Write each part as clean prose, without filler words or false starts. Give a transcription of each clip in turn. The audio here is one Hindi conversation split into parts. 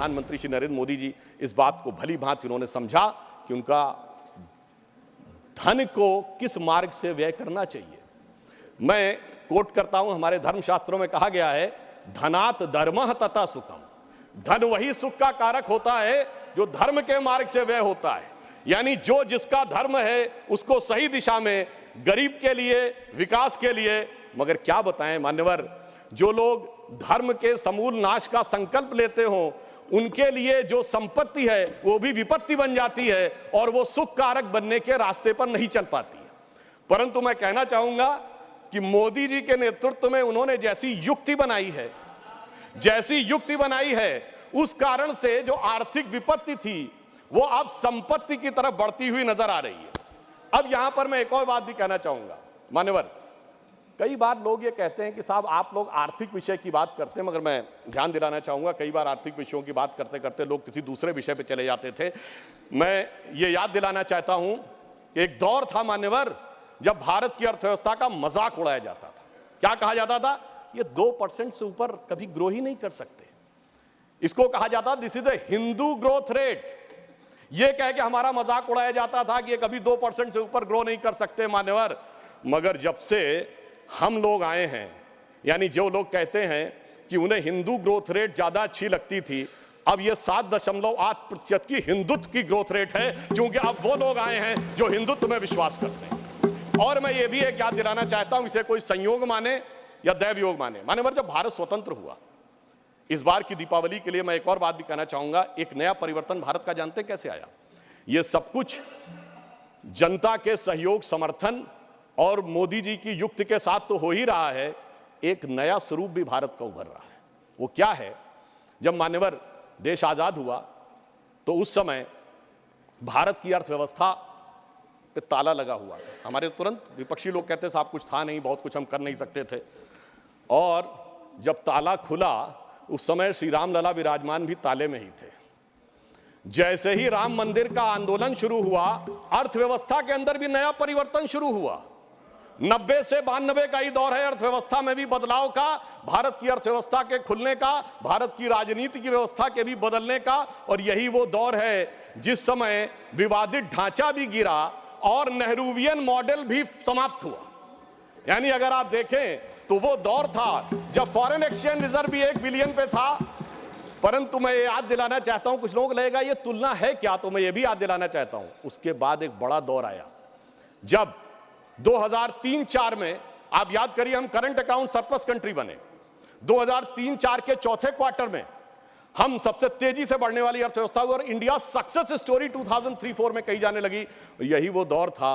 प्रधानमंत्री श्री नरेंद्र मोदी जी इस बात को भली भांति उन्होंने समझा कि उनका धन को किस मार्ग से व्यय करना चाहिए। मैं कोट करता हूं, हमारे धर्मशास्त्रों में कहा गया है, धनात् धर्मः तथा सुखम। धन वही सुख का कारक होता है जो धर्म के मार्ग से व्यय होता है। यानी जो जिसका धर्म है उसको सही दिशा में, गरीब के लिए, विकास के लिए। मगर क्या बताएं मान्यवर, जो लोग धर्म के समूल नाश का संकल्प लेते हो उनके लिए जो संपत्ति है वो भी विपत्ति बन जाती है और वो सुख कारक बनने के रास्ते पर नहीं चल पाती है। परंतु मैं कहना चाहूंगा कि मोदी जी के नेतृत्व में उन्होंने जैसी युक्ति बनाई है उस कारण से जो आर्थिक विपत्ति थी वो अब संपत्ति की तरफ बढ़ती हुई नजर आ रही है। अब यहां पर मैं एक और बात भी कहना चाहूंगा मान्यवर, कई बार लोग ये कहते हैं कि साहब आप लोग आर्थिक विषय की बात करते हैं, मगर मैं ध्यान दिलाना चाहूंगा कई बार आर्थिक विषयों की बात करते करते लोग किसी दूसरे विषय पे चले जाते थे। मैं ये याद दिलाना चाहता हूं कि एक दौर था मान्यवर जब भारत की अर्थव्यवस्था का मजाक उड़ाया जाता था। क्या कहा जाता था? ये 2% से ऊपर कभी ग्रो ही नहीं कर सकते। इसको कहा जाता this is the Hindu growth rate. ये कह के हमारा मजाक उड़ाया जाता था कि ये कभी 2% से ऊपर ग्रो नहीं कर सकते मान्यवर। मगर जब से हम लोग आए हैं, यानी जो लोग कहते हैं कि उन्हें हिंदू ग्रोथ रेट ज्यादा अच्छी लगती थी, अब ये 7.8% की हिंदुत्व की ग्रोथ रेट है, क्योंकि अब वो लोग आए हैं जो हिंदुत्व में विश्वास करते हैं। और मैं ये भी एक याद दिलाना चाहता हूं, इसे कोई संयोग माने या दैवयोग माने, मान्यवर जब भारत स्वतंत्र हुआ, इस बार की दीपावली के लिए मैं एक और बात भी कहना चाहूंगा, एक नया परिवर्तन भारत का जानते कैसे आया? ये सब कुछ जनता के सहयोग, समर्थन और मोदी जी की युक्ति के साथ तो हो ही रहा है, एक नया स्वरूप भी भारत का उभर रहा है। वो क्या है? जब मान्यवर देश आजाद हुआ तो उस समय भारत की अर्थव्यवस्था पे ताला लगा हुआ था। हमारे तुरंत विपक्षी लोग कहते साहब कुछ था नहीं, बहुत कुछ हम कर नहीं सकते थे। और जब ताला खुला उस समय श्री राम लला विराजमान भी ताले में ही थे। जैसे ही राम मंदिर का आंदोलन शुरू हुआ, अर्थव्यवस्था के अंदर भी नया परिवर्तन शुरू हुआ। 90 से 92 का ही दौर है अर्थव्यवस्था में भी बदलाव का, भारत की अर्थव्यवस्था के खुलने का, भारत की राजनीति की व्यवस्था के भी बदलने का। और यही वो दौर है जिस समय विवादित ढांचा भी गिरा और नेहरूवियन मॉडल भी समाप्त हुआ। यानी अगर आप देखें तो वो दौर था जब फॉरेन एक्सचेंज रिजर्व भी 1 बिलियन पे था। परंतु मैं ये याद दिलाना चाहता हूं, कुछ लोग लगेगा ये तुलना है क्या, तो मैं ये भी याद दिलाना चाहता हूं, उसके बाद एक बड़ा दौर आया जब 2003-4 में, आप याद करिए, हम करंट अकाउंट सरप्लस कंट्री बने। 2003-4 के चौथे क्वार्टर में हम सबसे तेजी से बढ़ने वाली अर्थव्यवस्था हुई और इंडिया सक्सेस स्टोरी 2003-4 में कही जाने लगी। यही वो दौर था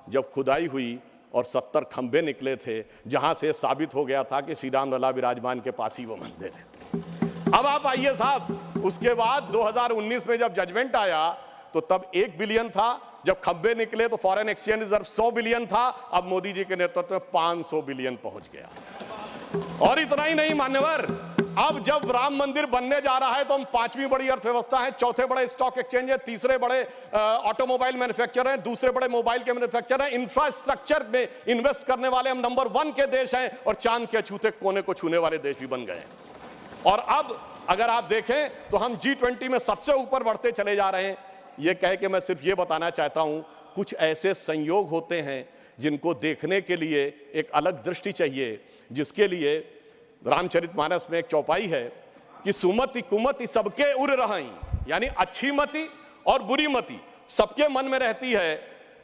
जब खुदाई हुई और 70 खंबे निकले थे, जहां से साबित हो गया था कि श्री राम लला विराजमान के पास ही वो मंदिर है। अब आप आइए साहब, उसके बाद 2019 में जब जजमेंट आया तो तब 1 बिलियन था, जब खंबे निकले तो फॉरेन एक्सचेंज रिजर्व 100 बिलियन था, अब मोदी जी के नेतृत्व में 500 बिलियन पहुंच गया। और इतना ही नहीं मान्यवर, अब जब राम मंदिर बनने जा रहा है तो हम 5वीं बड़ी अर्थव्यवस्था है, चौथे बड़े स्टॉक एक्सचेंज है, तीसरे बड़े ऑटोमोबाइल मैन्युफैक्चरर हैं, दूसरे बड़े मोबाइल के मैन्युफैक्चरर हैं, इंफ्रास्ट्रक्चर में इन्वेस्ट करने वाले हम नंबर 1 के देश हैं और चांद के छूते कोने को छूने वाले देश भी बन गए। और अब अगर आप देखें तो हम G20 में सबसे ऊपर बढ़ते चले जा रहे हैं। ये कह के मैं सिर्फ ये बताना चाहता हूं, कुछ ऐसे संयोग होते हैं जिनको देखने के लिए एक अलग दृष्टि चाहिए, जिसके लिए रामचरितमानस में एक चौपाई है कि सुमति कुमति सबके उर रही, यानी अच्छी मति और बुरी मति सबके मन में रहती है।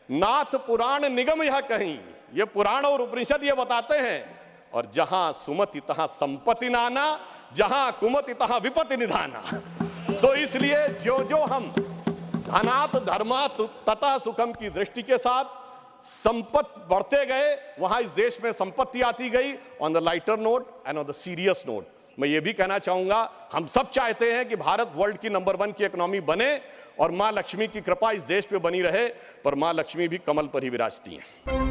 नाथ पुराण निगम यह कहीं, ये पुराण और उपनिषद ये बताते हैं। और जहां सुमति तहां संपत्ति नाना, जहां कुमति तहां विपत्ति निधाना। तो इसलिए जो हम धनात् धर्मात् तथा सुखम की दृष्टि के साथ संपत्ति बढ़ते गए, वहां इस देश में संपत्ति आती गई। On the lighter note and on the serious note मैं ये भी कहना चाहूंगा, हम सब चाहते हैं कि भारत वर्ल्ड की नंबर 1 की इकोनॉमी बने और मां लक्ष्मी की कृपा इस देश पे बनी रहे, पर मां लक्ष्मी भी कमल पर ही विराजती हैं।